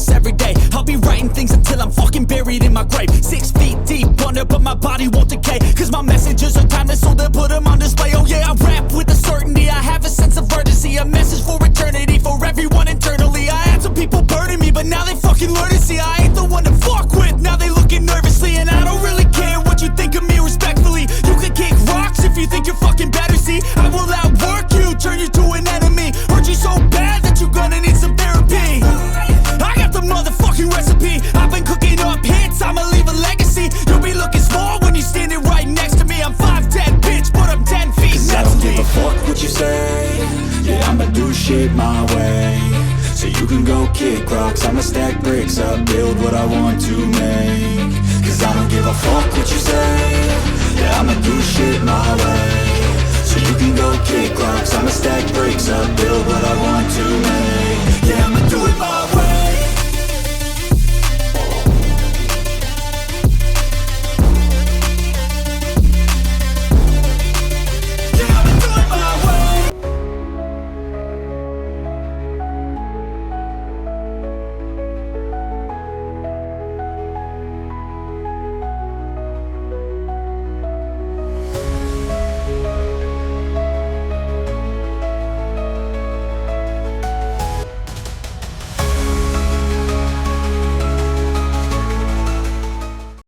this every day. I'll be writing things until I'm fucking buried in my grave. 6 feet deep under, but my body won't decay. Cause my messages are timeless, so they'll put them on display. Oh yeah, I rap with a certainty, I have a sense of urgency. A message for eternity, for everyone internally. I had some people burning me, but now they fucking learn to see I ain't the one to fuck with, now they looking nervously. And I don't really care what you think of me, respectfully. You can kick rocks if you think you're fucking better, see. I will outwork you, turn you to an enemy. Hurt you so bad that you're gonna need some therapy. I got the motherfucking recipe, I've been cooking up hits, I'ma leave a legacy. You'll be looking small when you're standing right next to me. I'm 5'10", bitch, but I'm 10 feet. Cause I don't give a fuck what you say. Yeah, I'ma do shit my way. So you can go kick rocks, I'ma stack bricks up, build what I want to make. Cause I don't give a fuck what you say. Yeah, I'ma do shit my way. So you can go kick rocks, I'ma stack bricks up, build what I want to make.